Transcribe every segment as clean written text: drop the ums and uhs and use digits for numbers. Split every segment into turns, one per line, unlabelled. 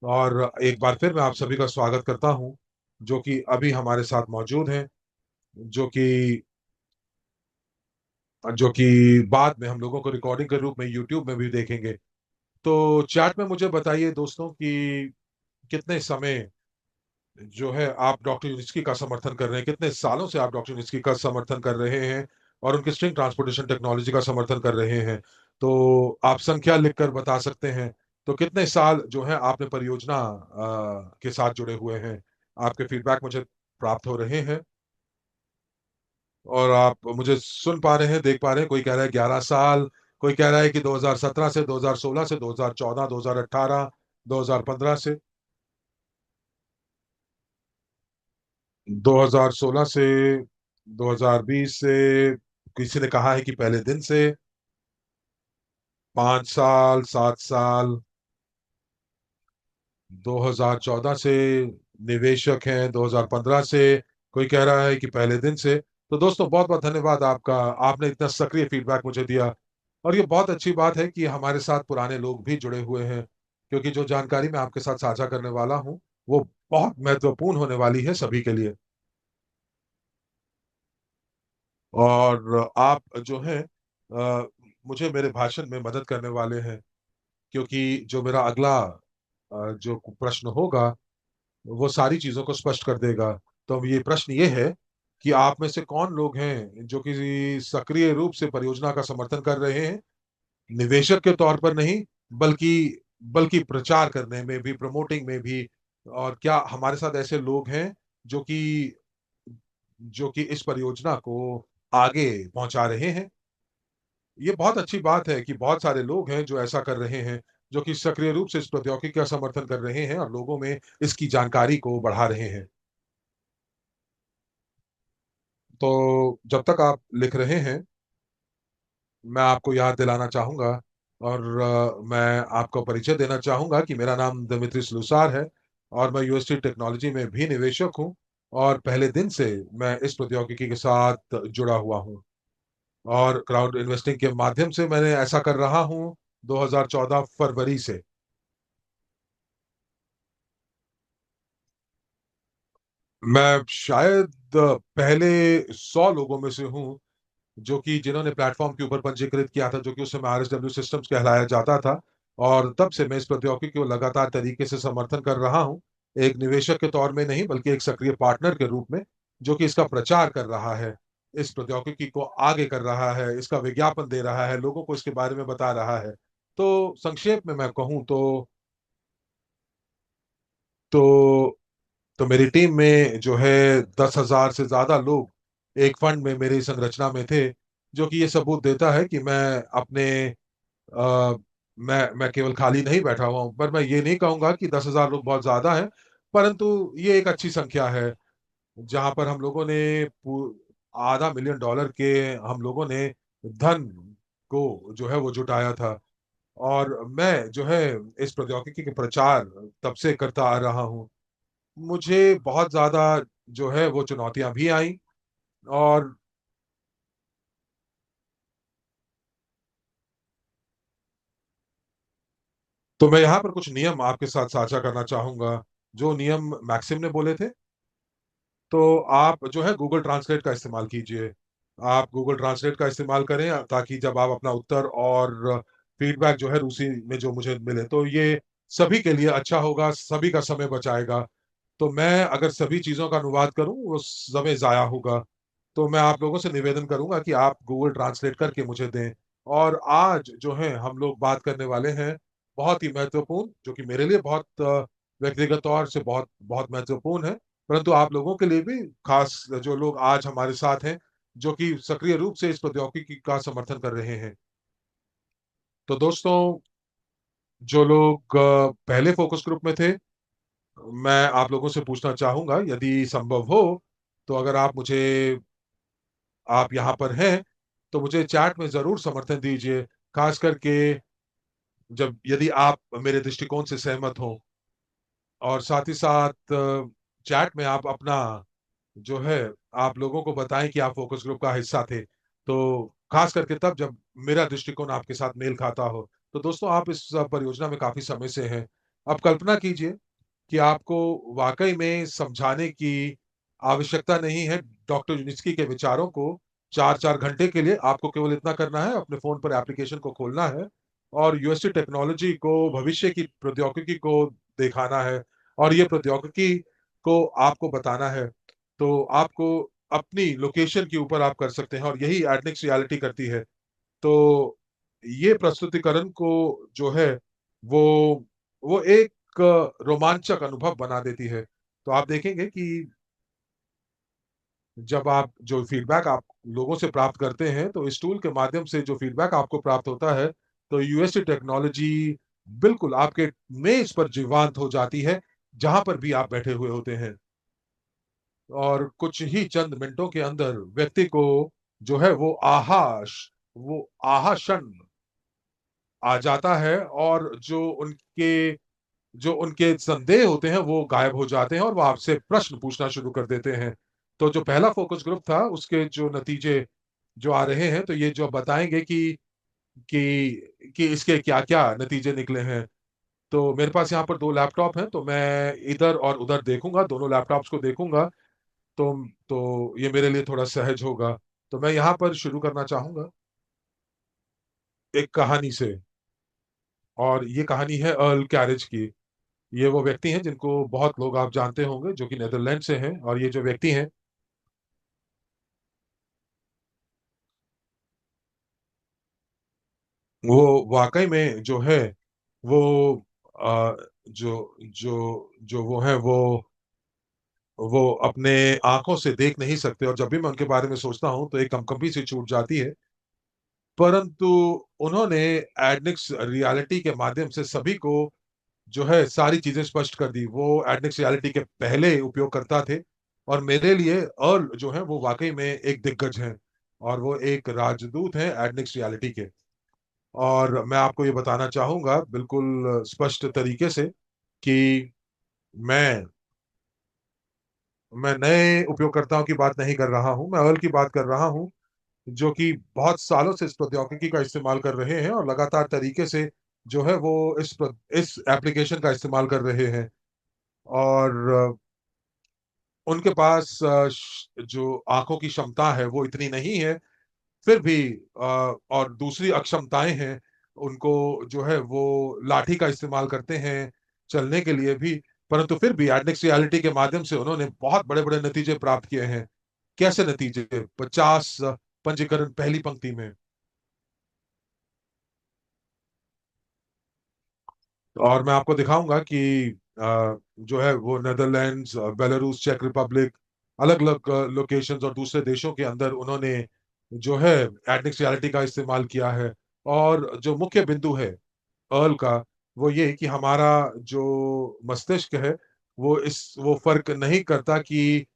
और एक बार फिर मैं आप सभी का स्वागत करता हूं, जो कि अभी हमारे साथ मौजूद हैं, जो कि बाद में हम लोगों को रिकॉर्डिंग के रूप में यूट्यूब में भी देखेंगे। तो चैट में मुझे बताइए दोस्तों कि कितने समय जो है आप डॉक्टर यूनिस्की का समर्थन कर रहे हैं, कितने सालों से आप डॉक्टर यूनिस्की का समर्थन कर रहे हैं और उनकी स्ट्रिंग ट्रांसपोर्टेशन टेक्नोलॉजी का समर्थन कर रहे हैं। तो आप संख्या लिखकर बता सकते हैं। तो कितने साल जो है आपने परियोजना के साथ जुड़े हुए हैं। आपके फीडबैक मुझे प्राप्त हो रहे हैं और आप मुझे सुन पा रहे हैं, देख पा रहे हैं। कोई कह रहा है 11 साल, कोई कह रहा है कि 2017 से, 2016 से, 2014, 2018, 2015 से, 2016 से, 2020 से, किसी ने कहा है कि पहले दिन से, 5 साल, 7 साल, 2014 से निवेशक हैं, 2015 से, कोई कह रहा है कि पहले दिन से। तो दोस्तों बहुत बहुत धन्यवाद आपका, आपने इतना सक्रिय फीडबैक मुझे दिया। और ये बहुत अच्छी बात है कि हमारे साथ पुराने लोग भी जुड़े हुए हैं, क्योंकि जो जानकारी मैं आपके साथ साझा करने वाला हूँ वो बहुत महत्वपूर्ण होने वाली है सभी के लिए। और आप जो है मुझे मेरे भाषण में मदद करने वाले हैं, क्योंकि जो मेरा अगला जो प्रश्न होगा वो सारी चीजों को स्पष्ट कर देगा। तो अब ये प्रश्न ये है कि आप में से कौन लोग हैं जो कि सक्रिय रूप से परियोजना का समर्थन कर रहे हैं, निवेशक के तौर पर नहीं, बल्कि बल्कि प्रचार करने में भी, प्रमोटिंग में भी। और क्या हमारे साथ ऐसे लोग हैं जो कि इस परियोजना को आगे पहुंचा रहे हैं। ये बहुत अच्छी बात है कि बहुत सारे लोग हैं जो ऐसा कर रहे हैं, जो कि सक्रिय रूप से इस प्रौद्योगिकी का समर्थन कर रहे हैं और लोगों में इसकी जानकारी को बढ़ा रहे हैं। तो जब तक आप लिख रहे हैं, मैं आपको याद दिलाना चाहूंगा और मैं आपको परिचय देना चाहूंगा कि मेरा नाम दिमित्री स्लूसार है और मैं यूएसटी टेक्नोलॉजी में भी निवेशक हूं। और पहले दिन से मैं इस प्रौद्योगिकी के साथ जुड़ा हुआ हूं और क्राउड इन्वेस्टिंग के माध्यम से मैंने ऐसा कर रहा हूं 2014 फरवरी से। मैं शायद पहले 100 लोगों में से हूं जो कि जिन्होंने प्लेटफॉर्म के ऊपर पंजीकृत किया था, जो कि उस समय आरएसडब्ल्यू सिस्टम्स कहलाया जाता था। और तब से मैं इस प्रौद्योगिकी को लगातार तरीके से समर्थन कर रहा हूं, एक निवेशक के तौर में नहीं बल्कि एक सक्रिय पार्टनर के रूप में, जो कि इसका प्रचार कर रहा है, इस प्रौद्योगिकी को आगे कर रहा है, इसका विज्ञापन दे रहा है, लोगों को इसके बारे में बता रहा है। तो संक्षेप में मैं कहूं तो तो मेरी टीम में जो है 10,000 से ज्यादा लोग एक फंड में मेरी संरचना में थे, जो कि ये सबूत देता है कि आ, मैं केवल खाली नहीं बैठा हुआ हूं। पर मैं ये नहीं कहूंगा कि 10,000 लोग बहुत ज्यादा है, परंतु ये एक अच्छी संख्या है, जहां पर हम लोगों ने आधा मिलियन डॉलर के हम लोगों ने धन को जो है वो जुटाया था। और मैं जो है इस प्रौद्योगिकी के प्रचार तब से करता आ रहा हूँ। मुझे बहुत ज्यादा जो है वो चुनौतियां भी आई। और तो मैं यहाँ पर कुछ नियम आपके साथ साझा करना चाहूंगा, जो नियम मैक्सिम ने बोले थे। तो आप जो है गूगल ट्रांसलेट का इस्तेमाल कीजिए। आप गूगल ट्रांसलेट का इस्तेमाल करें ताकि जब आप अपना उत्तर और फीडबैक जो है रूसी में जो मुझे मिले, तो ये सभी के लिए अच्छा होगा, सभी का समय बचाएगा। तो मैं अगर सभी चीजों का अनुवाद करूं वो समय जाया होगा। तो मैं आप लोगों से निवेदन करूंगा कि आप गूगल ट्रांसलेट करके मुझे दें। और आज जो है हम लोग बात करने वाले हैं बहुत ही महत्वपूर्ण, जो कि मेरे लिए बहुत व्यक्तिगत तौर से बहुत बहुत महत्वपूर्ण है, परंतु आप लोगों के लिए भी खास, जो लोग आज हमारे साथ हैं, जो कि सक्रिय रूप से इस प्रौद्योगिकी का समर्थन कर रहे हैं। तो दोस्तों, जो लोग पहले फोकस ग्रुप में थे, मैं आप लोगों से पूछना चाहूंगा, यदि संभव हो तो अगर आप यहाँ पर हैं तो मुझे चैट में जरूर समर्थन दीजिए, खास करके जब यदि आप मेरे दृष्टिकोण से सहमत हो। और साथ ही साथ चैट में आप अपना जो है आप लोगों को बताएं कि आप फोकस ग्रुप का हिस्सा थे, तो खास करके तब जब मेरा दृष्टिकोण आपके साथ मेल खाता हो। तो दोस्तों, आप इस परियोजना में काफी समय से हैं, अब कल्पना कीजिए कि आपको वाकई में समझाने की आवश्यकता नहीं है डॉक्टर यूनिस्की के विचारों को। 4-4 घंटे के लिए आपको केवल इतना करना है, अपने फोन पर एप्लीकेशन को खोलना है और यूएसटी टेक्नोलॉजी को, भविष्य की प्रौद्योगिकी को दिखाना है और ये प्रौद्योगिकी को आपको बताना है। तो आपको अपनी लोकेशन के ऊपर आप कर सकते हैं और यही एडनिक्स रियलिटी करती है। तो ये प्रस्तुतिकरण को जो है वो वो एक रोमांचक अनुभव बना देती है। तो आप देखेंगे कि जब आप जो फीडबैक आप लोगों से प्राप्त करते हैं, तो इस टूल के माध्यम से जो फीडबैक आपको प्राप्त होता है, तो यूएसटी टेक्नोलॉजी बिल्कुल आपके मेज पर जीवांत हो जाती है, जहां पर भी आप बैठे हुए होते हैं। और कुछ ही चंद मिनटों के अंदर व्यक्ति को जो है वो आहा क्षण आ जाता है और जो उनके संदेह होते हैं वो गायब हो जाते हैं और वो आपसे प्रश्न पूछना शुरू कर देते हैं। तो जो पहला फोकस ग्रुप था उसके जो नतीजे जो आ रहे हैं, तो ये जो बताएंगे कि इसके क्या क्या नतीजे निकले हैं। तो मेरे पास यहाँ पर दो लैपटॉप हैं, तो मैं इधर और उधर देखूंगा, दोनों लैपटॉप्स को देखूंगा। तो ये मेरे लिए थोड़ा सहज होगा। तो मैं यहाँ पर शुरू करना चाहूंगा एक कहानी से। और ये कहानी है अर्ल कैरेज की। ये वो व्यक्ति हैं जिनको बहुत लोग आप जानते होंगे, जो कि नेदरलैंड से हैं। और ये जो व्यक्ति हैं वो वाकई में जो है वो जो जो जो वो है वो अपने आंखों से देख नहीं सकते, और जब भी मैं उनके बारे में सोचता हूं तो एक कंपी सी छूट जाती है। परंतु उन्होंने एडनिक्स रियलिटी के माध्यम से सभी को जो है सारी चीजें स्पष्ट कर दी। वो एडनिक्स रियलिटी के पहले उपयोगकर्ता थे और मेरे लिए अर्ल जो है वो वाकई में एक दिग्गज हैं और वो एक राजदूत हैं एडनिक्स रियलिटी के। और मैं आपको ये बताना चाहूंगा बिल्कुल स्पष्ट तरीके से कि मैं मैं नए उपयोगकर्ताओं की बात नहीं कर रहा हूं, मैं अर्ल की बात कर रहा हूं, जो कि बहुत सालों से इस प्रौद्योगिकी का इस्तेमाल कर रहे हैं और लगातार तरीके से जो है वो इस एप्लीकेशन का इस्तेमाल कर रहे हैं। और उनके पास जो आंखों की क्षमता है वो इतनी नहीं है, फिर भी और दूसरी अक्षमताएं हैं। उनको जो है वो लाठी का इस्तेमाल करते हैं चलने के लिए भी। परंतु फिर भी एडनिक्स रियलिटी के माध्यम से उन्होंने बहुत बड़े बड़े नतीजे प्राप्त किए हैं। कैसे नतीजे? 50 पंजीकरण पहली पंक्ति में। और मैं आपको दिखाऊंगा कि जो है वो नेदरलैंड्स, बेलारूस, चेक रिपब्लिक, अलग अलग लोकेशंस और दूसरे देशों के अंदर उन्होंने जो है एडनिक्स रियलिटी का इस्तेमाल किया है। और जो मुख्य बिंदु है अर्ल का वो ये कि हमारा जो मस्तिष्क है वो फर्क नहीं करता कि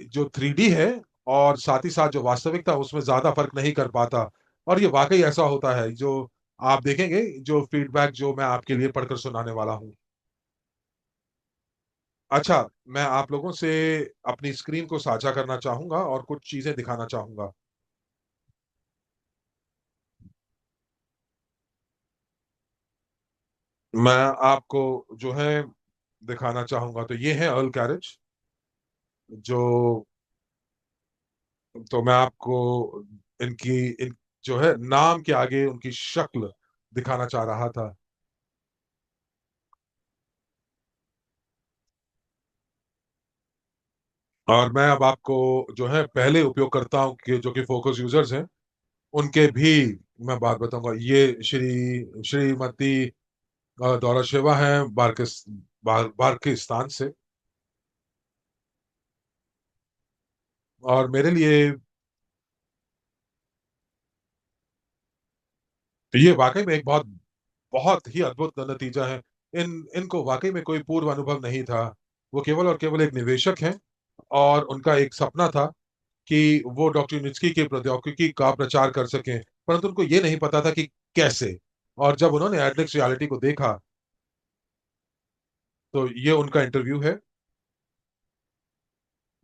जो 3D है और साथ ही साथ जो वास्तविकता उसमें ज्यादा फर्क नहीं कर पाता। और ये वाकई ऐसा होता है जो आप देखेंगे, जो फीडबैक जो मैं आपके लिए पढ़कर सुनाने वाला हूँ। अच्छा, मैं आप लोगों से अपनी स्क्रीन को साझा करना चाहूंगा और कुछ चीजें दिखाना चाहूंगा। मैं आपको जो है दिखाना चाहूंगा, तो ये है अर्ल कैरेज। जो तो मैं आपको इनकी इन जो है नाम के आगे उनकी शक्ल दिखाना चाह रहा था। और मैं अब आपको जो है पहले उपयोगकर्ताओं के जो कि फोकस यूजर्स हैं उनके भी मैं बात बताऊंगा। ये श्रीमती दौरा शेवा है बार्किस्तान से। और मेरे लिए ये वाकई में एक बहुत बहुत ही अद्भुत नतीजा है। इनको वाकई में कोई पूर्व अनुभव नहीं था। वो केवल और केवल एक निवेशक हैं और उनका एक सपना था कि वो डॉक्टर यूनिस्की की प्रौद्योगिकी का प्रचार कर सकें, परंतु उनको ये नहीं पता था कि कैसे। और जब उन्होंने एडलिक्स रियलिटी को देखा, तो ये उनका इंटरव्यू है।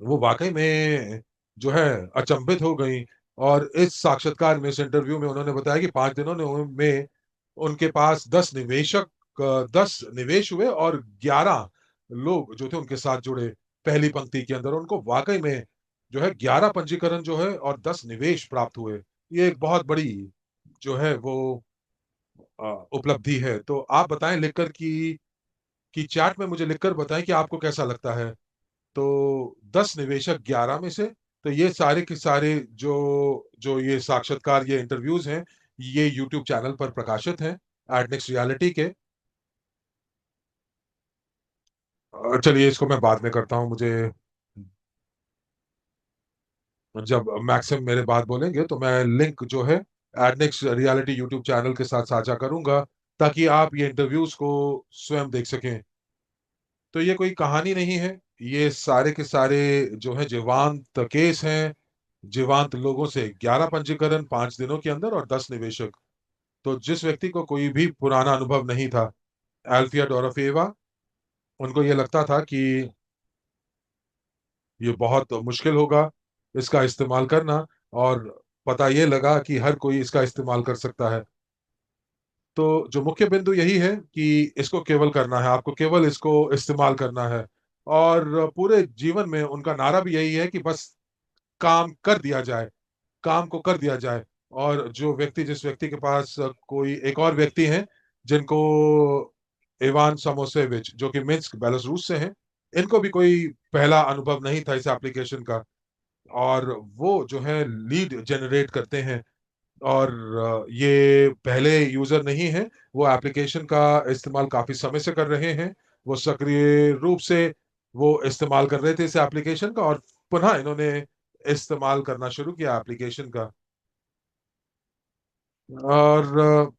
वो वाकई में जो है अचंभित हो गई। और इस साक्षात्कार में, इस इंटरव्यू में उन्होंने बताया कि 5 दिनों में उनके पास 10 निवेशक 10 निवेश हुए और 11 लोग जो थे उनके साथ जुड़े पहली पंक्ति के अंदर। उनको वाकई में जो है 11 पंजीकरण जो है और 10 निवेश प्राप्त हुए। ये एक बहुत बड़ी जो है वो उपलब्धि है। तो आप बताएं लिखकर कि चैट में मुझे लिखकर बताएं कि आपको कैसा लगता है। तो 10 निवेशक 11 में से, तो ये सारे के सारे जो जो ये साक्षात्कार, ये इंटरव्यूज हैं, ये यूट्यूब चैनल पर प्रकाशित हैं एडनेक्स रियलिटी के। चलिए इसको मैं बाद में करता हूँ। मुझे जब मैक्सिम मेरे बात बोलेंगे तो मैं लिंक जो है एडनेक्स रियलिटी यूट्यूब चैनल के साथ साझा करूंगा, ताकि आप ये इंटरव्यूज को स्वयं देख सकें। तो ये कोई कहानी नहीं है, ये सारे के सारे जो है जीवांत केस हैं। जीवांत लोगों से 11 पंजीकरण 5 दिनों के अंदर और 10 निवेशक। तो जिस व्यक्ति को कोई भी पुराना अनुभव नहीं था, एल्फिया डोरोफेवा, उनको ये लगता था कि ये बहुत मुश्किल होगा इसका इस्तेमाल करना, और पता ये लगा कि हर कोई इसका इस्तेमाल कर सकता है। तो जो मुख्य बिंदु यही है कि इसको केवल करना है, आपको केवल इसको इस्तेमाल करना है। और पूरे जीवन में उनका नारा भी यही है कि बस काम कर दिया जाए, काम को कर दिया जाए। और जो व्यक्ति, जिस व्यक्ति के पास कोई एक और व्यक्ति हैं जिनको इवान समोसेविच, जो कि मिन्स्क बेलारूस से हैं, इनको भी कोई पहला अनुभव नहीं था इस एप्लीकेशन का। और वो जो है लीड जनरेट करते हैं। और ये पहले यूजर नहीं है, वो एप्लीकेशन का इस्तेमाल काफी समय से कर रहे हैं। वो सक्रिय रूप से वो इस्तेमाल कर रहे थे इस एप्लीकेशन का, और पुनः इन्होंने इस्तेमाल करना शुरू किया एप्लीकेशन का। और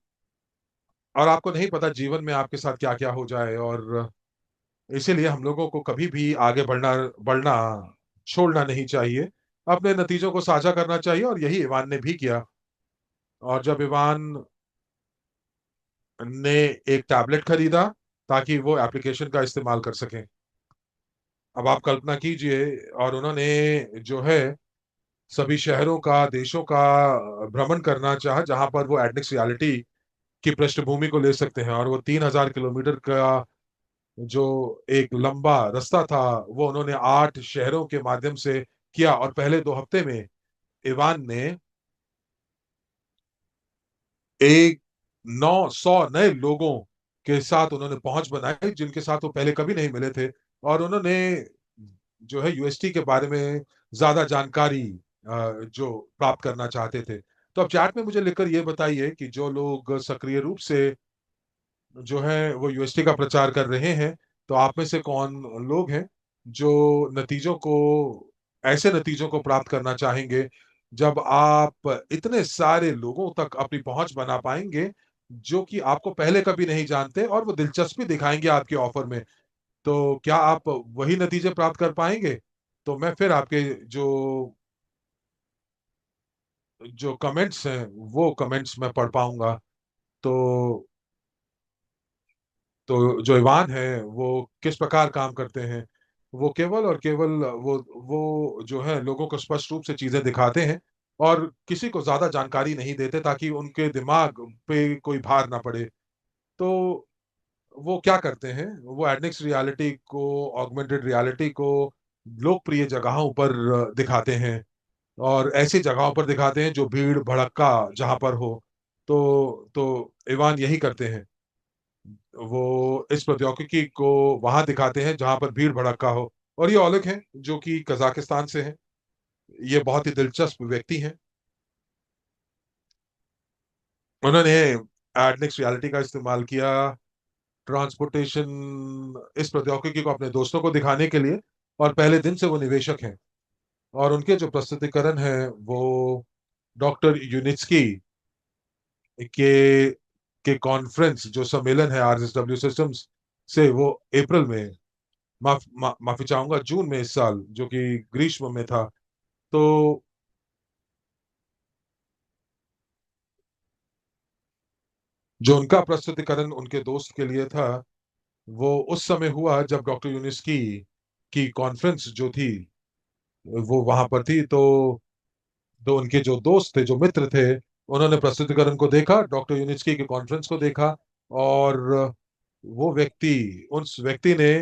आपको नहीं पता जीवन में आपके साथ क्या क्या हो जाए। और इसीलिए हम लोगों को कभी भी आगे बढ़ना बढ़ना छोड़ना नहीं चाहिए, अपने नतीजों को साझा करना चाहिए। और यही इवान ने भी किया। और जब इवान ने एक टैबलेट खरीदा ताकि वो एप्लीकेशन का इस्तेमाल कर सकें, अब आप कल्पना कीजिए। और उन्होंने जो है सभी शहरों का, देशों का भ्रमण करना चाहा जहां पर वो एडनिक्स रियलिटी की पृष्ठभूमि को ले सकते हैं। और वो 3,000 किलोमीटर का जो एक लंबा रास्ता था, वो उन्होंने 8 शहरों के माध्यम से किया। और पहले 2 हफ्ते में इवान ने एक 900 नए लोगों के साथ उन्होंने पहुंच बनाई, जिनके साथ वो पहले कभी नहीं मिले थे। और उन्होंने जो है यूएसटी के बारे में ज्यादा जानकारी जो प्राप्त करना चाहते थे। तो अब चैट में मुझे लिखकर ये बताइए कि जो लोग सक्रिय रूप से जो है वो यूएसटी का प्रचार कर रहे हैं, तो आप में से कौन लोग हैं जो नतीजों को, ऐसे नतीजों को प्राप्त करना चाहेंगे जब आप इतने सारे लोगों तक अपनी पहुंच बना पाएंगे जो कि आपको पहले कभी नहीं जानते, और वो दिलचस्पी दिखाएंगे आपके ऑफर में। तो क्या आप वही नतीजे प्राप्त कर पाएंगे? तो मैं फिर आपके जो जो कमेंट्स हैं वो कमेंट्स मैं पढ़ पाऊंगा। तो जो ईवान है वो किस प्रकार काम करते हैं, वो केवल और केवल वो जो है लोगों को स्पष्ट रूप से चीजें दिखाते हैं, और किसी को ज्यादा जानकारी नहीं देते ताकि उनके दिमाग पे कोई भार ना पड़े। तो वो क्या करते हैं, वो एडनिक्स रियलिटी को, ऑगमेंटेड रियलिटी को लोकप्रिय जगहों पर दिखाते हैं, और ऐसी जगहों पर दिखाते हैं जो भीड़ भड़क्का जहां पर हो। तो इवान यही करते हैं, वो इस प्रौद्योगिकी को वहां दिखाते हैं जहां पर भीड़ भड़क्का हो। और ये ओलेग हैं जो कि कजाकिस्तान से हैं। ये बहुत ही दिलचस्प व्यक्ति हैं। उन्होंने एडनिक्स रियलिटी का इस्तेमाल किया ट्रांसपोर्टेशन, इस प्रौद्योगिकी को अपने दोस्तों को दिखाने के लिए। और पहले दिन से वो निवेशक हैं। और उनके जो प्रस्तुतिकरण है वो डॉक्टर यूनिस्की के कॉन्फ्रेंस, जो सम्मेलन है आरएसडब्ल्यू सिस्टम्स से, वो अप्रैल में, माफी चाहूंगा, जून में इस साल, जो कि ग्रीष्म में था। तो जो उनका प्रस्तुतिकरण उनके दोस्त के लिए था, वो उस समय हुआ जब डॉक्टर यूनिस की कॉन्फ्रेंस जो थी वो वहां पर थी। तो उनके जो दोस्त थे, जो मित्र थे, उन्होंने प्रस्तुतिकरण को देखा, डॉक्टर यूनिस्की की कॉन्फ्रेंस को देखा। और वो व्यक्ति उस व्यक्ति ने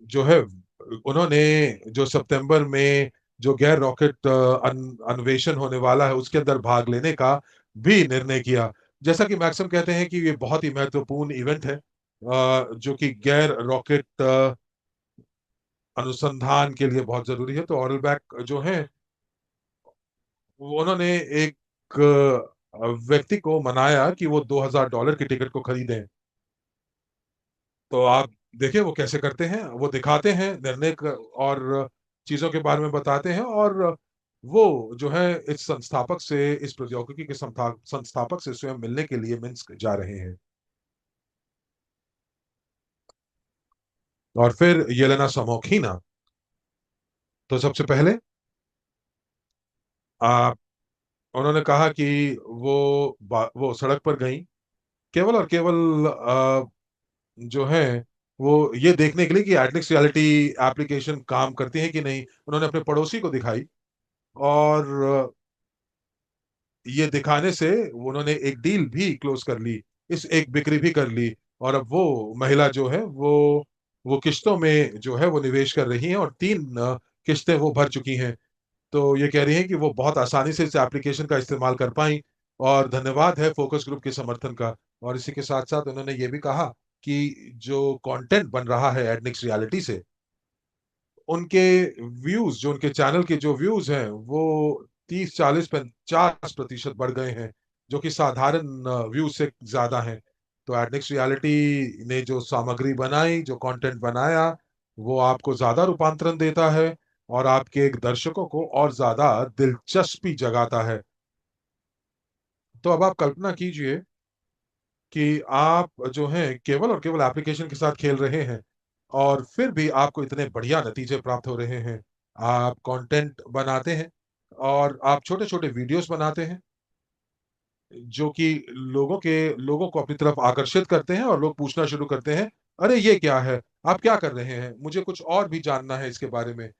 जो है, उन्होंने जो सितंबर में जो गैर रॉकेट अन्वेषण होने वाला है उसके अंदर भाग लेने का भी निर्णय किया। जैसा कि मैक्सम कहते हैं कि ये बहुत ही महत्वपूर्ण इवेंट है, जो कि गैर रॉकेट अनुसंधान के लिए बहुत जरूरी है। तो ऑरलबैक जो है, उन्होंने एक व्यक्ति को मनाया कि वो $2000 की टिकट को खरीदें। तो आप देखिए वो कैसे करते हैं, वो दिखाते हैं और चीजों के बारे में बताते हैं, और वो जो है इस संस्थापक से, इस प्रौद्योगिकी के संस्थापक से स्वयं मिलने के लिए मिन्स्क जा रहे हैं। और फिर येलेना समोखीना, तो सबसे पहले आ, उन्होंने कहा कि वो सड़क पर गई केवल और केवल जो है वो ये देखने के लिए कि एडनेक्स रियलिटी एप्लीकेशन काम करती है कि नहीं। उन्होंने अपने पड़ोसी को दिखाई, और ये दिखाने से उन्होंने एक डील भी क्लोज कर ली, इस एक बिक्री भी कर ली। और अब वो महिला जो है वो किश्तों में जो है वो निवेश कर रही हैं, और 3 किश्तें वो भर चुकी हैं। तो ये कह रही हैं कि वो बहुत आसानी से इस एप्लीकेशन का इस्तेमाल कर पाई, और धन्यवाद है फोकस ग्रुप के समर्थन का। और इसी के साथ साथ उन्होंने ये भी कहा कि जो कंटेंट बन रहा है एडनिक्स रियलिटी से, उनके व्यूज, जो उनके चैनल के जो व्यूज हैं वो 30 40 50% बढ़ गए हैं, जो कि साधारण व्यूज से ज्यादा हैं। तो एडनिक्स रियलिटी ने जो सामग्री बनाई, जो कंटेंट बनाया, वो आपको ज्यादा रूपांतरण देता है, और आपके एक दर्शकों को और ज्यादा दिलचस्पी जगाता है। तो अब आप कल्पना कीजिए कि आप जो हैं केवल और केवल एप्लीकेशन के साथ खेल रहे हैं, और फिर भी आपको इतने बढ़िया नतीजे प्राप्त हो रहे हैं। आप कंटेंट बनाते हैं, और आप छोटे छोटे वीडियोस बनाते हैं, जो कि लोगों को अपनी तरफ आकर्षित करते हैं, और लोग पूछना शुरू करते हैं, अरे ये क्या है, आप क्या कर रहे हैं, मुझे कुछ और भी जानना है इसके बारे में।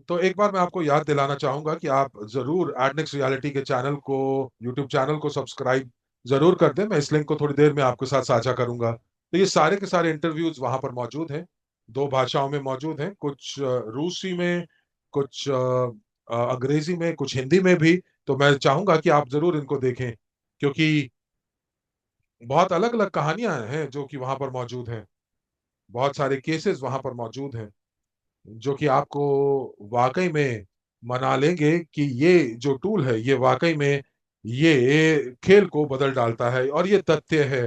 तो एक बार मैं आपको याद दिलाना चाहूंगा कि आप जरूर एडनेक्स रियलिटी के चैनल को, यूट्यूब चैनल को सब्सक्राइब जरूर कर दें। मैं इस लिंक को थोड़ी देर में आपके साथ साझा करूंगा। तो ये सारे के सारे इंटरव्यूज वहां पर मौजूद हैं, 2 भाषाओं में मौजूद हैं, कुछ रूसी में, कुछ अंग्रेजी में, कुछ हिंदी में भी। तो मैं चाहूंगा कि आप जरूर इनको देखें, क्योंकि बहुत अलग अलग कहानियां हैं जो कि वहां पर मौजूद हैं, बहुत सारे केसेस वहां पर मौजूद हैं, जो कि आपको वाकई में मना लेंगे कि ये जो टूल है ये वाकई में ये खेल को बदल डालता है। और ये तथ्य है,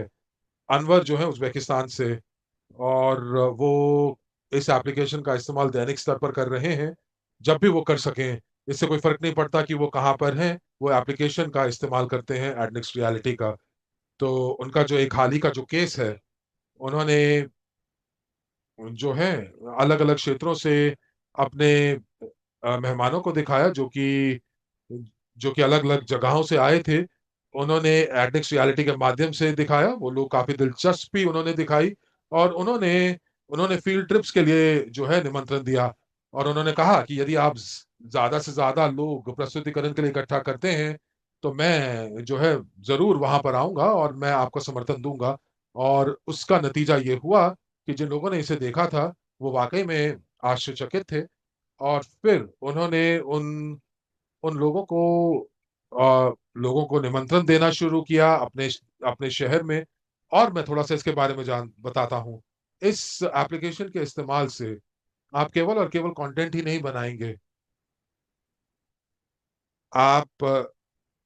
अनवर जो है उज्बेकिस्तान से, और वो इस एप्लीकेशन का इस्तेमाल दैनिक स्तर पर कर रहे हैं, जब भी वो कर सकें। इससे कोई फर्क नहीं पड़ता कि वो कहाँ पर हैं, वो एप्लीकेशन का इस्तेमाल करते हैं एडनेक्स रियलिटी का। तो उनका जो एक हाल ही का जो केस है, उन्होंने जो है अलग अलग क्षेत्रों से अपने मेहमानों को दिखाया, जो कि अलग अलग जगहों से आए थे। उन्होंने एडनेक्स रियलिटी के माध्यम से दिखाया, वो लोग काफी दिलचस्पी उन्होंने दिखाई, और उन्होंने उन्होंने फील्ड ट्रिप्स के लिए जो है निमंत्रण दिया। और उन्होंने कहा कि यदि आप ज्यादा से ज्यादा लोग प्रस्तुतिकरण के लिए इकट्ठा करते हैं, तो मैं जो है जरूर वहां पर आऊंगा और मैं आपको समर्थन दूंगा। और उसका नतीजा ये हुआ कि जिन लोगों ने इसे देखा था वो वाकई में आश्चर्यचकित थे। और फिर उन्होंने उन उन लोगों को निमंत्रण देना शुरू किया अपने अपने शहर में। और मैं थोड़ा सा इसके बारे में जान बताता हूँ। इस एप्लीकेशन के इस्तेमाल से आप केवल और केवल कंटेंट ही नहीं बनाएंगे, आप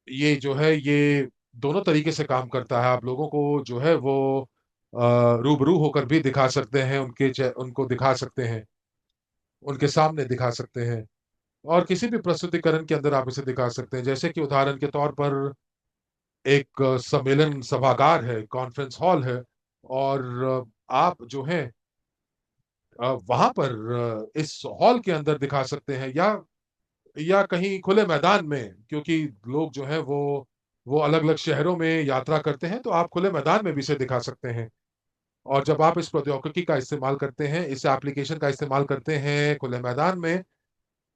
ये जो है ये दोनों तरीके से काम करता है। आप लोगों को जो है वो रूबरू होकर भी दिखा सकते हैं, उनको दिखा सकते हैं, उनके सामने दिखा सकते हैं, और किसी भी प्रस्तुतिकरण के अंदर आप इसे दिखा सकते हैं। जैसे कि उदाहरण के तौर पर एक सम्मेलन सभागार है, कॉन्फ्रेंस हॉल है, और आप जो है वहां पर इस हॉल के अंदर दिखा सकते हैं, या कहीं खुले मैदान में, क्योंकि लोग जो है वो अलग अलग शहरों में यात्रा करते हैं, तो आप खुले मैदान में भी इसे दिखा सकते हैं। और जब आप इस प्रौद्योगिकी का इस्तेमाल करते हैं, इस एप्लीकेशन का इस्तेमाल करते हैं खुले मैदान में,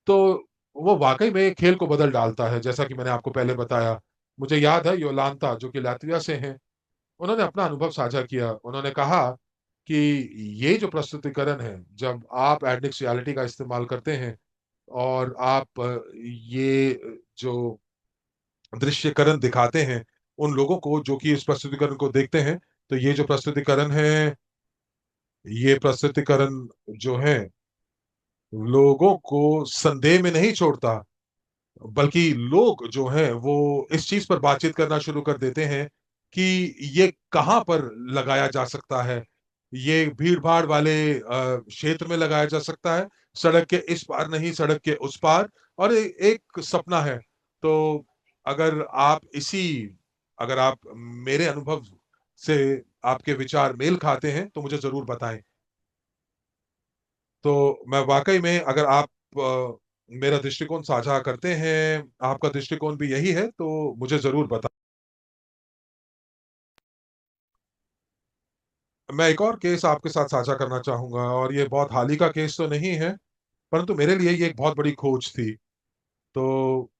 तो वो वाकई में खेल को बदल डालता है, जैसा कि मैंने आपको पहले बताया। मुझे याद है योलांता, जो कि लातविया से हैं, उन्होंने अपना अनुभव साझा किया। उन्होंने कहा कि ये जो प्रस्तुतिकरण है, जब आप एडनिक्स रियलिटी का इस्तेमाल करते हैं और आप ये जो दृश्यकरण दिखाते हैं उन लोगों को जो कि इस प्रस्तुतिकरण को देखते हैं, तो ये जो प्रस्तुतिकरण है, ये प्रस्तुतिकरण जो है लोगों को संदेह में नहीं छोड़ता, बल्कि लोग जो हैं वो इस चीज पर बातचीत करना शुरू कर देते हैं कि ये कहाँ पर लगाया जा सकता है। ये भीड़ भाड़ वाले क्षेत्र में लगाया जा सकता है, सड़क के इस पार नहीं, सड़क के उस पार। और एक सपना है। तो अगर आप इसी अगर आप मेरे अनुभव से आपके विचार मेल खाते हैं तो मुझे जरूर बताएं। तो मैं वाकई में, अगर आप मेरा दृष्टिकोण साझा करते हैं, आपका दृष्टिकोण भी यही है, तो मुझे जरूर बताएं। मैं एक और केस आपके साथ साझा करना चाहूंगा, और ये बहुत हाल ही का केस तो नहीं है, परंतु मेरे लिए ये एक बहुत बड़ी खोज थी। तो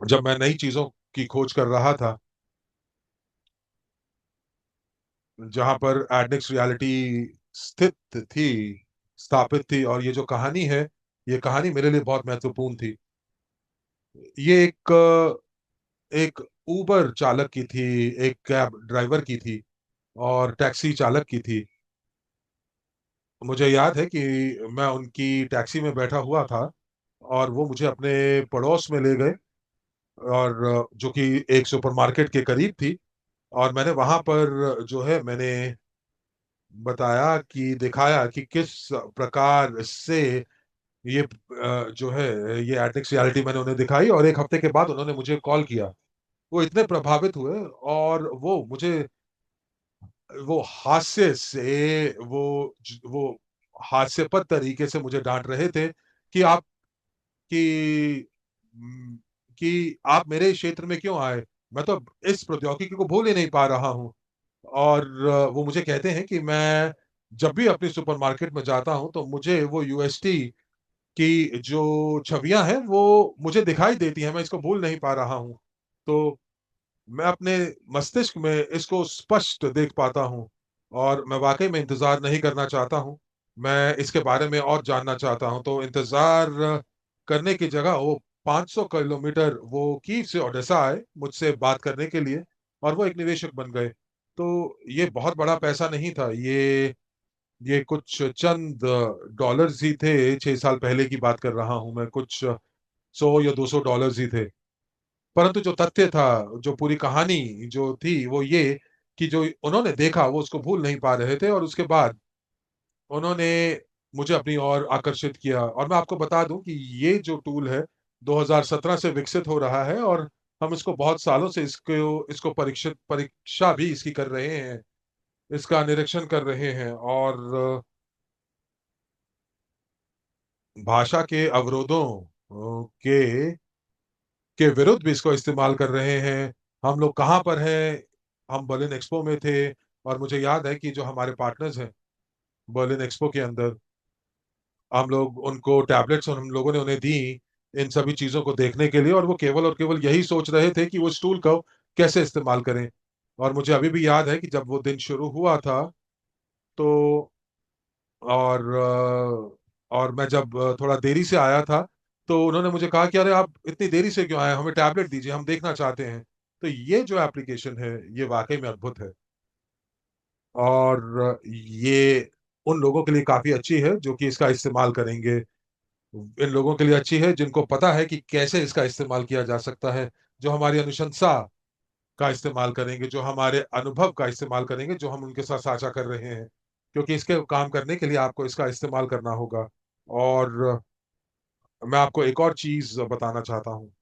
जब मैं नई चीजों की खोज कर रहा था, जहां पर एडनिक्स रियलिटी स्थित थी, स्थापित थी, और ये जो कहानी है, ये कहानी मेरे लिए बहुत महत्वपूर्ण थी। ये एक उबर चालक की थी, एक कैब ड्राइवर की थी, और टैक्सी चालक की थी। मुझे याद है कि मैं उनकी टैक्सी में बैठा हुआ था, और वो मुझे अपने पड़ोस में ले गए, और जो कि एक सुपरमार्केट के करीब थी। और मैंने वहां पर जो है, मैंने बताया कि दिखाया कि किस प्रकार से ये जो है, ये एथिक्स रियलिटी मैंने उन्हें दिखाई, और एक हफ्ते के बाद उन्होंने मुझे कॉल किया। वो इतने प्रभावित हुए, और वो हास्य से वो हास्यपद तरीके से मुझे डांट रहे थे कि आप कि हम्म, कि आप मेरे क्षेत्र में क्यों आए, मैं तो इस प्रौद्योगिकी को भूल ही नहीं पा रहा हूँ। और वो मुझे कहते हैं कि मैं जब भी अपनी सुपरमार्केट में जाता हूँ तो मुझे वो यूएसटी की जो छवियां हैं वो मुझे दिखाई देती हैं, मैं इसको भूल नहीं पा रहा हूँ। तो मैं अपने मस्तिष्क में इसको स्पष्ट देख पाता हूँ, और मैं वाकई में इंतजार नहीं करना चाहता हूँ। मैं इसके बारे में और जानना चाहता हूँ। तो इंतजार करने की जगह वो 500 किलोमीटर वो कीव से ओडेसा आए मुझसे बात करने के लिए, और वो एक निवेशक बन गए। तो ये बहुत बड़ा पैसा नहीं था, ये कुछ चंद डॉलर्स ही थे। 6 साल पहले की बात कर रहा हूं मैं, कुछ 100 या 200 डॉलर्स ही थे। परंतु जो तथ्य था, जो पूरी कहानी जो थी, वो ये कि जो उन्होंने देखा वो उसको भूल नहीं पा रहे थे, और उसके बाद उन्होंने मुझे अपनी ओर आकर्षित किया। और मैं आपको बता दूं कि ये जो टूल है 2017 से विकसित हो रहा है, और हम इसको बहुत सालों से इसको इसको परीक्षित परीक्षा भी इसकी कर रहे हैं, इसका निरीक्षण कर रहे हैं, और भाषा के अवरोधों के विरुद्ध भी इसको इस्तेमाल कर रहे हैं। हम लोग कहाँ पर हैं? हम बर्लिन एक्सपो में थे, और मुझे याद है कि जो हमारे पार्टनर्स हैं बर्लिन एक्सपो के अंदर, हम लोग उनको टैबलेट्स और हम लोगों ने उन्हें दी इन सभी चीजों को देखने के लिए, और वो केवल और केवल यही सोच रहे थे कि वो इस टूल को कैसे इस्तेमाल करें। और मुझे अभी भी याद है कि जब वो दिन शुरू हुआ था, तो और और मैं जब थोड़ा देरी से आया था, तो उन्होंने मुझे कहा कि अरे आप इतनी देरी से क्यों आए, हमें टैबलेट दीजिए, हम देखना चाहते हैं। तो ये जो एप्लीकेशन है, ये वाकई में अद्भुत है। और ये उन लोगों के लिए काफी अच्छी है जो कि इसका इस्तेमाल करेंगे। इन लोगों के लिए अच्छी है जिनको पता है कि कैसे इसका इस्तेमाल किया जा सकता है, जो हमारी अनुशंसा का इस्तेमाल करेंगे, जो हमारे अनुभव का इस्तेमाल करेंगे, जो हम उनके साथ साझा कर रहे हैं। क्योंकि इसके काम करने के लिए आपको इसका इस्तेमाल करना होगा। और मैं आपको एक और चीज बताना चाहता हूँ।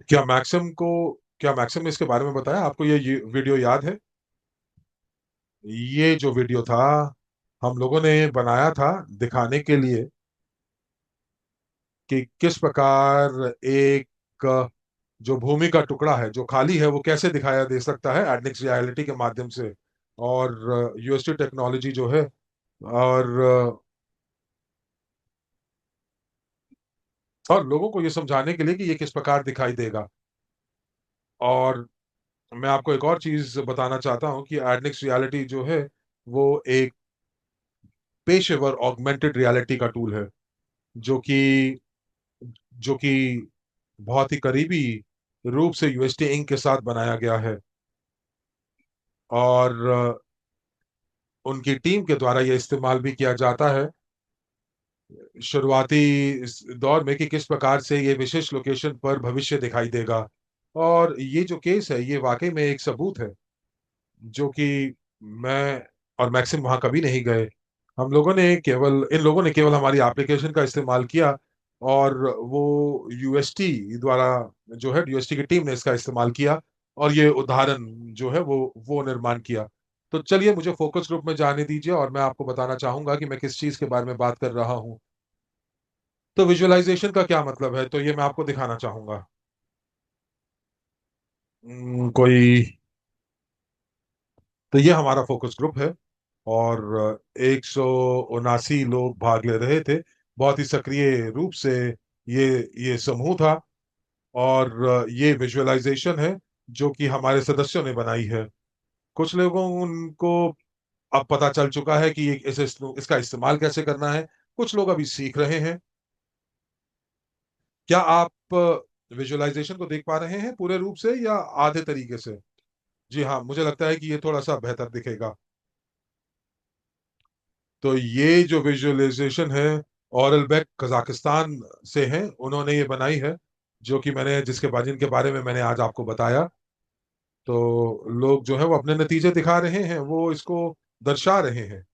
क्या मैक्सिम को क्या मैक्सिम ने इसके बारे में बताया आपको? ये वीडियो याद है? ये जो वीडियो था, हम लोगों ने बनाया था दिखाने के लिए कि किस प्रकार एक जो भूमि का टुकड़ा है जो खाली है, वो कैसे दिखाया दे सकता है एडनिक्स रियलिटी के माध्यम से, और यूएसटी टेक्नोलॉजी जो है। और और लोगों को ये समझाने के लिए कि ये किस प्रकार दिखाई देगा। और मैं आपको एक और चीज बताना चाहता हूँ कि एडनिक्स रियलिटी जो है वो एक पेशेवर ऑगमेंटेड रियलिटी का टूल है, जो कि जो कि बहुत ही करीबी रूप से यूएसटी इंक के साथ बनाया गया है। और उनकी टीम के द्वारा यह इस्तेमाल भी किया जाता है शुरुआती इस दौर में कि किस प्रकार से ये विशेष लोकेशन पर भविष्य दिखाई देगा। और ये जो केस है ये वाकई में एक सबूत है, जो कि मैं और मैक्सिम वहां कभी नहीं गए। हम लोगों ने केवल इन लोगों ने केवल हमारी एप्लीकेशन का इस्तेमाल किया, और वो यूएसटी द्वारा जो है यूएसटी की टीम ने इसका इस्तेमाल किया, और ये उदाहरण जो है वो निर्माण किया। तो चलिए मुझे फोकस ग्रुप में जाने दीजिए और मैं आपको बताना चाहूंगा कि मैं किस चीज के बारे में बात कर रहा हूँ। तो विजुअलाइजेशन का क्या मतलब है, तो ये मैं आपको दिखाना चाहूंगा। कोई तो ये हमारा फोकस ग्रुप है, और 179 लोग भाग ले रहे थे, बहुत ही सक्रिय रूप से। ये ये समूह था, और ये विजुअलाइजेशन है जो कि हमारे सदस्यों ने बनाई है। कुछ लोगों उनको अब पता चल चुका है कि ये इसका इस्तेमाल कैसे करना है, कुछ लोग अभी सीख रहे हैं। क्या आप विजुअलाइजेशन को देख पा रहे हैं पूरे रूप से या आधे तरीके से? जी हाँ, मुझे लगता है कि ये थोड़ा सा बेहतर दिखेगा। तो ये जो विजुअलाइजेशन है, औरल बेक कजाकिस्तान से है, उन्होंने ये बनाई है, जो कि मैंने जिनके बारे में मैंने आज आपको बताया। तो लोग जो है वो अपने नतीजे दिखा रहे हैं, वो इसको दर्शा रहे हैं।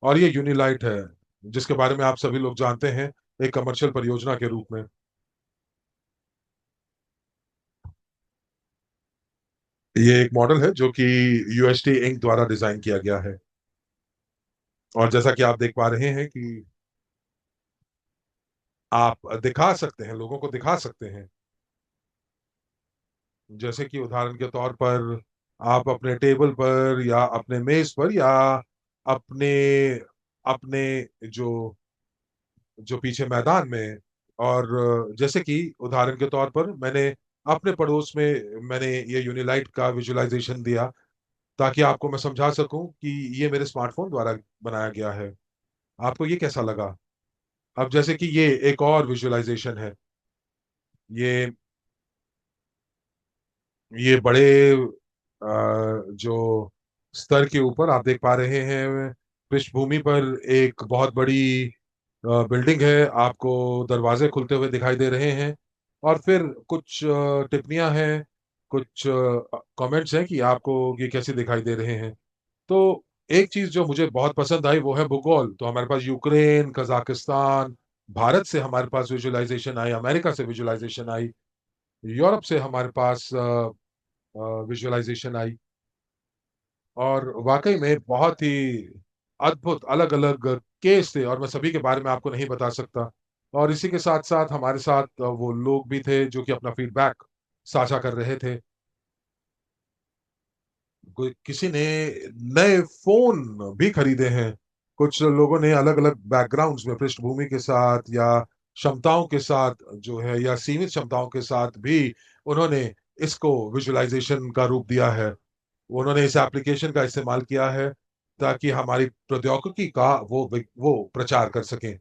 और ये यूनिलाइट है, जिसके बारे में आप सभी लोग जानते हैं, एक कमर्शियल परियोजना के रूप में। ये एक मॉडल है जो कि यूएसटी इंक द्वारा डिजाइन किया गया है। और जैसा कि आप देख पा रहे हैं कि आप दिखा सकते हैं, लोगों को दिखा सकते हैं, जैसे कि उदाहरण के तौर पर आप अपने टेबल पर या अपने मेज पर या अपने अपने जो जो पीछे मैदान में। और जैसे कि उदाहरण के तौर पर मैंने अपने पड़ोस में मैंने ये यूनिलाइट का विजुअलाइजेशन दिया, ताकि आपको मैं समझा सकूं कि ये मेरे स्मार्टफोन द्वारा बनाया गया है। आपको ये कैसा लगा? अब जैसे कि ये एक और विजुअलाइजेशन है। ये ये बड़े जो स्तर के ऊपर आप देख पा रहे हैं, पृष्ठभूमि पर एक बहुत बड़ी बिल्डिंग है, आपको दरवाजे खुलते हुए दिखाई दे रहे हैं। और फिर कुछ टिप्पणियां हैं, कुछ कमेंट्स हैं कि आपको ये कैसे दिखाई दे रहे हैं। तो एक चीज जो मुझे बहुत पसंद आई वो है भूगोल। तो हमारे पास यूक्रेन, कजाकिस्तान, भारत से हमारे पास विजुअलाइजेशन आई, अमेरिका से विजुअलाइजेशन आई, यूरोप से हमारे पास विजुअलाइजेशन आई। और वाकई में बहुत ही अद्भुत अलग अलग केस थे, और मैं सभी के बारे में आपको नहीं बता सकता। और इसी के साथ साथ हमारे साथ वो लोग भी थे जो कि अपना फीडबैक साझा कर रहे थे। कोई किसी ने नए फोन भी खरीदे हैं, कुछ लोगों ने अलग अलग बैकग्राउंड्स में पृष्ठभूमि के साथ या क्षमताओं के साथ जो है, या सीमित क्षमताओं के साथ भी उन्होंने इसको विजुअलाइजेशन का रूप दिया है। उन्होंने इस एप्लीकेशन का इस्तेमाल किया है ताकि हमारी प्रौद्योगिकी का वो प्रचार कर सकें।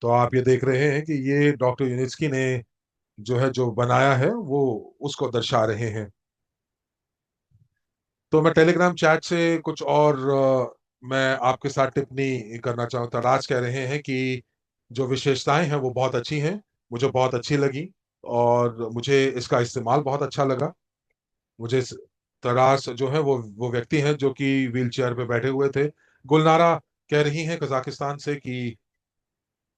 तो आप ये देख रहे हैं कि ये डॉक्टर यूनिस्की ने जो है जो बनाया है वो उसको दर्शा रहे हैं। तो मैं टेलीग्राम चैट से कुछ और मैं आपके साथ टिप्पणी करना चाहूँ। राज कह रहे हैं कि जो विशेषताएं हैं वो बहुत अच्छी हैं, मुझे बहुत अच्छी लगी, और मुझे इसका इस्तेमाल बहुत अच्छा लगा। मुझे तरास जो है वो व्यक्ति हैं जो कि व्हील चेयर पे बैठे हुए थे। गुलनारा कह रही हैं कजाकिस्तान से कि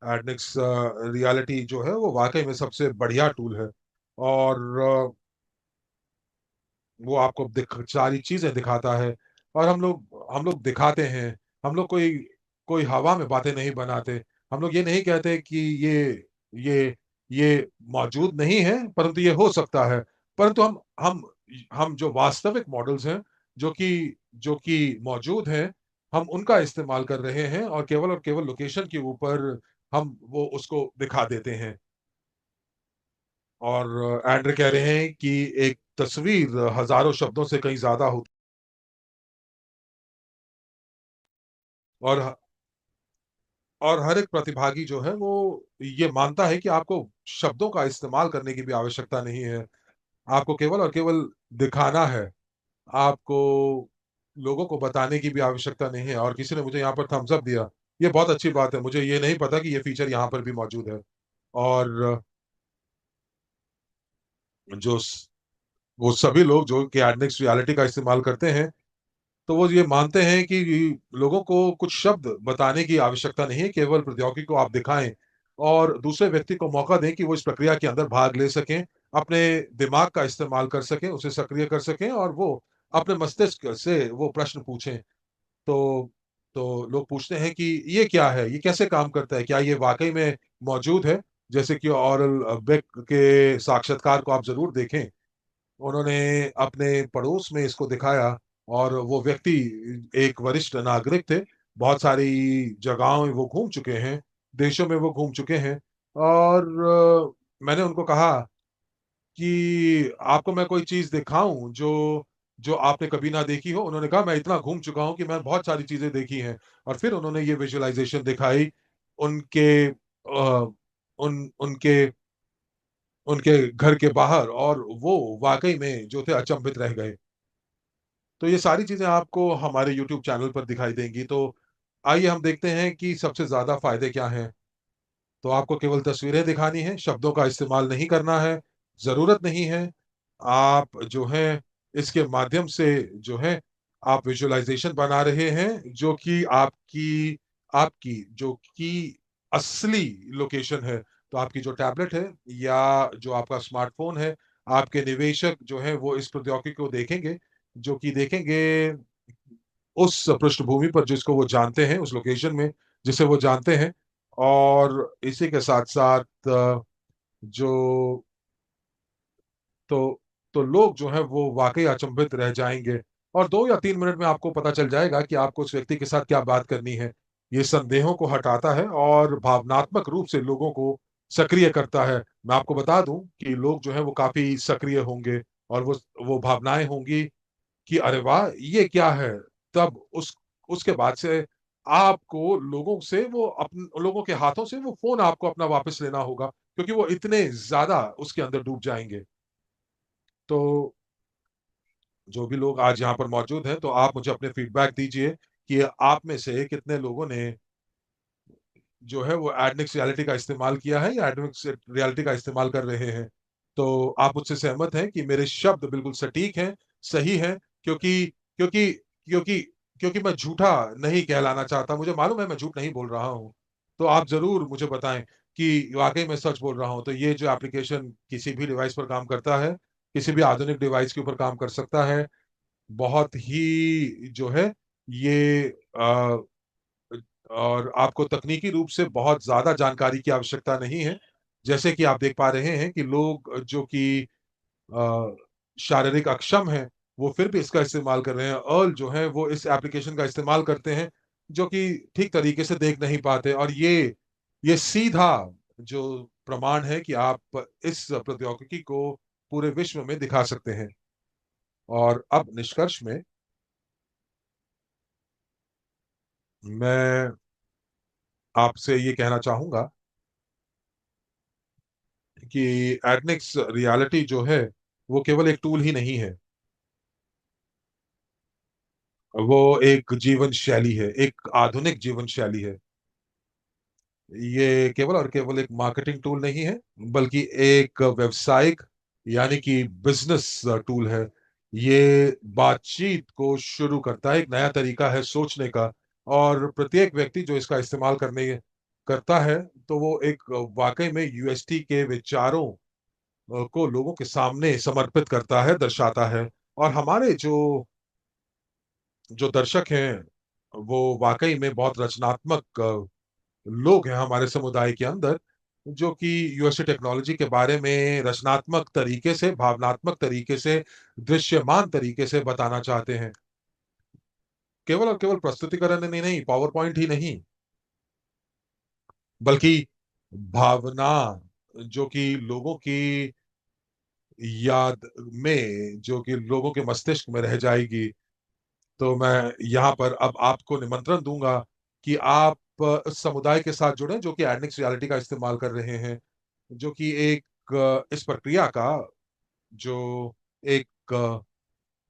एडनिक्स रियलिटी जो है वो वाकई में सबसे बढ़िया टूल है, और वो आपको सारी चीजें दिखाता है। और हम लोग दिखाते हैं, हम लोग कोई कोई हवा में बातें नहीं बनाते। हम लोग ये नहीं कहते कि ये ये मौजूद नहीं है परंतु ये हो सकता है। परंतु हम जो वास्तविक मॉडल्स हैं, जो कि जो कि मौजूद हैं, हम उनका इस्तेमाल कर रहे हैं और केवल लोकेशन के ऊपर हम वो उसको दिखा देते हैं। और एंड्रे कह रहे हैं कि एक तस्वीर हजारों शब्दों से कहीं ज्यादा होती और और हर एक प्रतिभागी जो है वो ये मानता है कि आपको शब्दों का इस्तेमाल करने की भी आवश्यकता नहीं है। आपको केवल और केवल दिखाना है। आपको लोगों को बताने की भी आवश्यकता नहीं है। और किसी ने मुझे यहाँ पर थम्स अप दिया। ये बहुत अच्छी बात है। मुझे ये नहीं पता कि ये फीचर यहाँ पर भी मौजूद है। और जो वो सभी लोग जो कि एडनेक्स रियलिटी का इस्तेमाल करते हैं, तो वो ये मानते हैं कि लोगों को कुछ शब्द बताने की आवश्यकता नहीं है, केवल प्रौद्योगिकी को आप दिखाएं और दूसरे व्यक्ति को मौका दें कि वो इस प्रक्रिया के अंदर भाग ले सकें, अपने दिमाग का इस्तेमाल कर सकें, उसे सक्रिय कर सकें और वो अपने मस्तिष्क से वो प्रश्न पूछें। तो लोग पूछते हैं कि ये क्या है, ये कैसे काम करता है, क्या ये वाकई में मौजूद है? जैसे कि ऑरल बेक के साक्षात्कार को आप जरूर देखें। उन्होंने अपने पड़ोस में इसको दिखाया और वो व्यक्ति एक वरिष्ठ नागरिक थे। बहुत सारी जगहों में वो घूम चुके हैं, देशों में वो घूम चुके हैं। और मैंने उनको कहा कि आपको मैं कोई चीज दिखाऊं जो जो आपने कभी ना देखी हो। उन्होंने कहा मैं इतना घूम चुका हूं कि मैं बहुत सारी चीजें देखी हैं। और फिर उन्होंने ये विजुअलाइजेशन दिखाई उनके उनके उनके घर के बाहर, और वो वाकई में जो थे अचंभित रह गए। तो ये सारी चीजें आपको हमारे यूट्यूब चैनल पर दिखाई देंगी। तो आइए हम देखते हैं कि सबसे ज्यादा फायदे क्या हैं। तो आपको केवल तस्वीरें दिखानी है, शब्दों का इस्तेमाल नहीं करना है, जरूरत नहीं है। आप जो है इसके माध्यम से जो है आप विजुअलाइजेशन बना रहे हैं, जो कि आपकी आपकी जो कि असली लोकेशन है। तो आपकी जो टैबलेट है या जो आपका स्मार्टफोन है, आपके निवेशक जो है वो इस प्रौद्योगिकी को देखेंगे, जो कि देखेंगे उस पृष्ठभूमि पर जिसको वो जानते हैं, उस लोकेशन में जिसे वो जानते हैं। और इसी के साथ साथ जो तो लोग जो है वो वाकई अचंभित रह जाएंगे। और 2 या 3 मिनट में आपको पता चल जाएगा कि आपको उस व्यक्ति के साथ क्या बात करनी है। ये संदेहों को हटाता है और भावनात्मक रूप से लोगों को सक्रिय करता है। मैं आपको बता दूं कि लोग जो है वो काफी सक्रिय होंगे और वो भावनाएं होंगी कि अरे वाह ये क्या है। तब उसके बाद से आपको लोगों के हाथों से वो फोन आपको अपना वापस लेना होगा, क्योंकि वो इतने ज्यादा उसके अंदर डूब जाएंगे। तो जो भी लोग आज यहाँ पर मौजूद हैं, तो आप मुझे अपने फीडबैक दीजिए कि आप में से कितने लोगों ने जो है वो एडमिक्स रियलिटी का इस्तेमाल किया है या एडमिक्स रियलिटी का इस्तेमाल कर रहे हैं। तो आप मुझसे सहमत हैं कि मेरे शब्द बिल्कुल सटीक हैं, सही हैं, क्योंकि क्योंकि क्योंकि क्योंकि मैं झूठा नहीं कहलाना चाहता। मुझे मालूम है मैं झूठ नहीं बोल रहा हूँ। तो आप जरूर मुझे बताएं कि वाकई मैं सच बोल रहा हूँ। तो ये जो एप्लीकेशन किसी भी डिवाइस पर काम करता है, किसी भी आधुनिक डिवाइस के ऊपर काम कर सकता है। बहुत ही जो है ये और आपको तकनीकी रूप से बहुत ज्यादा जानकारी की आवश्यकता नहीं है। जैसे कि आप देख पा रहे हैं कि लोग जो कि अ, शारीरिक अक्षम हैं, वो फिर भी इसका इस्तेमाल कर रहे हैं। अर्ल जो है वो इस एप्लीकेशन का इस्तेमाल करते हैं, जो कि ठीक तरीके से देख नहीं पाते। और ये सीधा जो प्रमाण है कि आप इस प्रौद्योगिकी को पूरे विश्व में दिखा सकते हैं। और अब निष्कर्ष में मैं आपसे ये कहना चाहूंगा कि एडनिक्स रियलिटी जो है वो केवल एक टूल ही नहीं है। वो एक जीवन शैली है, एक आधुनिक जीवन शैली है। ये केवल और केवल एक मार्केटिंग टूल नहीं है, बल्कि एक व्यवसायिक यानी कि बिजनेस टूल है। ये बातचीत को शुरू करता है, एक नया तरीका है सोचने का। और प्रत्येक व्यक्ति जो इसका इस्तेमाल करने करता है, तो वो एक वाकई में यूएसटी के विचारों को लोगों के सामने समर्पित करता है, दर्शाता है। और हमारे जो जो दर्शक हैं वो वाकई में बहुत रचनात्मक लोग हैं हमारे समुदाय के अंदर, जो कि यूएसए टेक्नोलॉजी के बारे में रचनात्मक तरीके से, भावनात्मक तरीके से, दृश्यमान तरीके से बताना चाहते हैं। केवल और केवल प्रस्तुतिकरण ही नहीं, पावर पॉइंट ही नहीं, बल्कि भावना जो कि लोगों की याद में, जो कि लोगों के मस्तिष्क में रह जाएगी। तो मैं यहाँ पर अब आपको निमंत्रण दूंगा कि आप उस समुदाय के साथ जुड़ें जो कि एडनिक्स रियलिटी का इस्तेमाल कर रहे हैं, जो कि एक इस प्रक्रिया का जो एक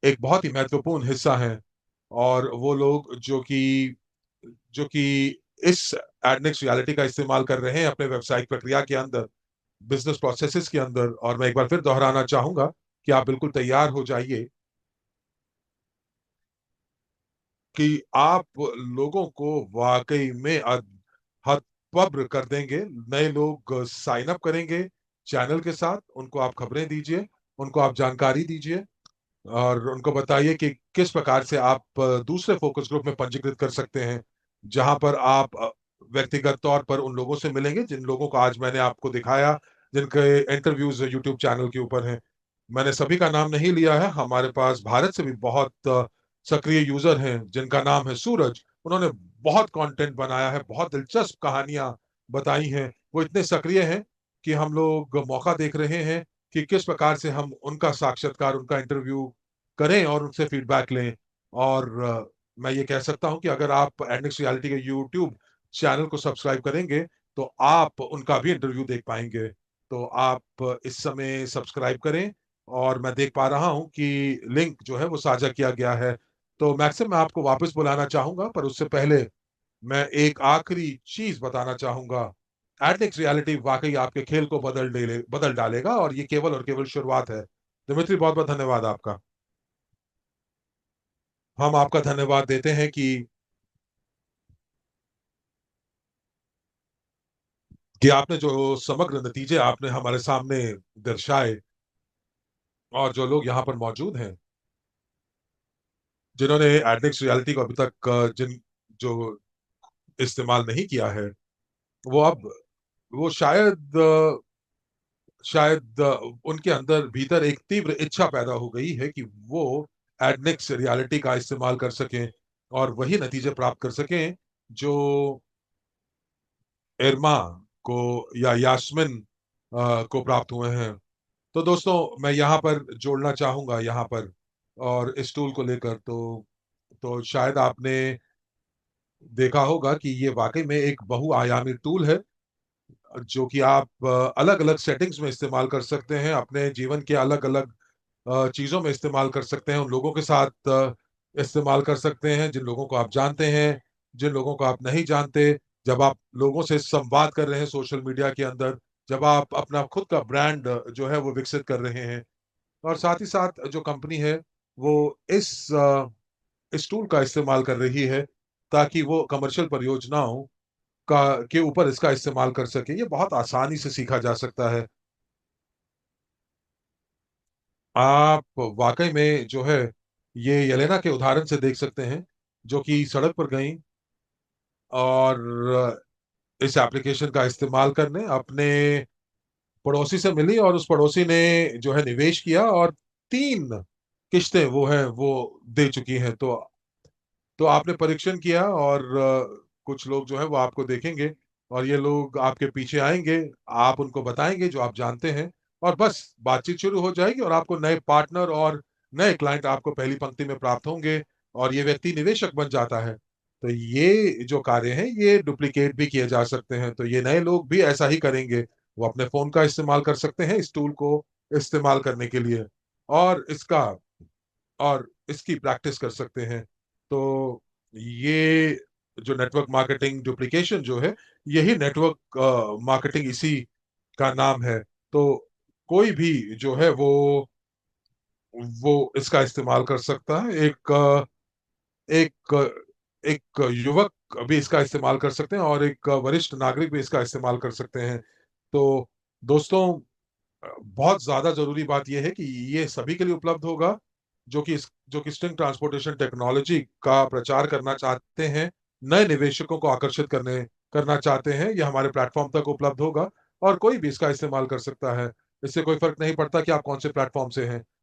एक बहुत ही महत्वपूर्ण हिस्सा है। और वो लोग जो कि इस एडनिक्स रियलिटी का इस्तेमाल कर रहे हैं अपने व्यवसायिक प्रक्रिया के अंदर, बिजनेस प्रोसेसेस के अंदर। और मैं एक बार फिर दोहराना चाहूंगा कि आप बिल्कुल तैयार हो जाइए कि आप लोगों को वाकई में हतप्रभ कर देंगे। नए लोग साइन अप करेंगे चैनल के साथ, उनको आप खबरें दीजिए, उनको आप जानकारी दीजिए, और उनको बताइए कि किस प्रकार से आप दूसरे फोकस ग्रुप में पंजीकृत कर सकते हैं, जहां पर आप व्यक्तिगत तौर पर उन लोगों से मिलेंगे जिन लोगों को आज मैंने आपको दिखाया, जिनके इंटरव्यूज यूट्यूब चैनल के ऊपर हैं। मैंने सभी का नाम नहीं लिया है, हमारे पास भारत से भी बहुत सक्रिय यूजर हैं जिनका नाम है सूरज। उन्होंने बहुत कंटेंट बनाया है, बहुत दिलचस्प कहानियां बताई हैं। वो इतने सक्रिय हैं कि हम लोग मौका देख रहे हैं कि किस प्रकार से हम उनका साक्षात्कार, उनका इंटरव्यू करें और उनसे फीडबैक लें। और मैं ये कह सकता हूं कि अगर आप एडनिक्स रियलिटी के यूट्यूब चैनल को सब्सक्राइब करेंगे तो आप उनका भी इंटरव्यू देख पाएंगे। तो आप इस समय सब्सक्राइब करें। और मैं देख पा रहा हूं कि लिंक जो है वो साझा किया गया है। तो मैक्सिम, मैं आपको वापस बुलाना चाहूंगा, पर उससे पहले मैं एक आखिरी चीज बताना चाहूंगा। एडनिक्स रियलिटी वाकई आपके खेल को बदल डालेगा, और ये केवल और केवल शुरुआत है। दिमित्री, बहुत बहुत धन्यवाद आपका। हम आपका धन्यवाद देते हैं कि आपने जो समग्र नतीजे आपने हमारे सामने दर्शाए, और जो लोग यहाँ पर मौजूद हैं जिन्होंने एडनिक्स रियलिटी को अभी तक जो इस्तेमाल नहीं किया है, वो अब वो शायद उनके अंदर भीतर एक तीव्र इच्छा पैदा हो गई है कि वो एडनिक्स रियलिटी का इस्तेमाल कर सकें और वही नतीजे प्राप्त कर सकें जो इरमा को या यास्मिन को प्राप्त हुए हैं। तो दोस्तों, मैं यहाँ पर जोड़ना चाहूंगा यहाँ पर, और इस टूल को लेकर तो शायद आपने देखा होगा कि ये वाकई में एक बहुआयामी टूल है, जो कि आप अलग अलग सेटिंग्स में इस्तेमाल कर सकते हैं, अपने जीवन के अलग अलग चीजों में इस्तेमाल कर सकते हैं, उन लोगों के साथ इस्तेमाल कर सकते हैं जिन लोगों को आप जानते हैं, जिन लोगों को आप नहीं जानते। जब आप लोगों से संवाद कर रहे हैं सोशल मीडिया के अंदर, जब आप अपना खुद का ब्रांड जो है वो विकसित कर रहे हैं, और साथ ही साथ जो कंपनी है वो इस टूल का इस्तेमाल कर रही है ताकि वो कमर्शियल परियोजनाओं का के ऊपर इसका इस्तेमाल कर सके। ये बहुत आसानी से सीखा जा सकता है। आप वाकई में जो है ये येलेना के उदाहरण से देख सकते हैं, जो कि सड़क पर गई और इस एप्लीकेशन का इस्तेमाल करने अपने पड़ोसी से मिली, और उस पड़ोसी ने जो है निवेश किया, और 3 किश्तें वो है वो दे चुकी हैं। तो आपने परीक्षण किया, और कुछ लोग जो है वो आपको देखेंगे, और ये लोग आपके पीछे आएंगे, आप उनको बताएंगे जो आप जानते हैं, और बस बातचीत शुरू हो जाएगी, और आपको नए पार्टनर और नए क्लाइंट आपको पहली पंक्ति में प्राप्त होंगे, और ये व्यक्ति निवेशक बन जाता है। तो ये जो कार्य है ये डुप्लीकेट भी किए जा सकते हैं, तो ये नए लोग भी ऐसा ही करेंगे। वो अपने फोन का इस्तेमाल कर सकते हैं इस टूल को इस्तेमाल करने के लिए, और इसकी प्रैक्टिस कर सकते हैं। तो ये जो नेटवर्क मार्केटिंग डुप्लीकेशन जो है, यही नेटवर्क मार्केटिंग, इसी का नाम है। तो कोई भी जो है वो इसका इस्तेमाल कर सकता है। एक एक युवक भी इसका इस्तेमाल कर सकते हैं, और एक वरिष्ठ नागरिक भी इसका इस्तेमाल कर सकते हैं। तो दोस्तों, बहुत ज्यादा जरूरी बात यह है कि ये सभी के लिए उपलब्ध होगा जो कि स्ट्रिंग ट्रांसपोर्टेशन टेक्नोलॉजी का प्रचार करना चाहते हैं, नए निवेशकों को आकर्षित करना चाहते हैं। ये हमारे प्लेटफॉर्म तक उपलब्ध होगा, और कोई भी इसका इस्तेमाल कर सकता है। इससे कोई फर्क नहीं पड़ता कि आप कौन से प्लेटफॉर्म से हैं।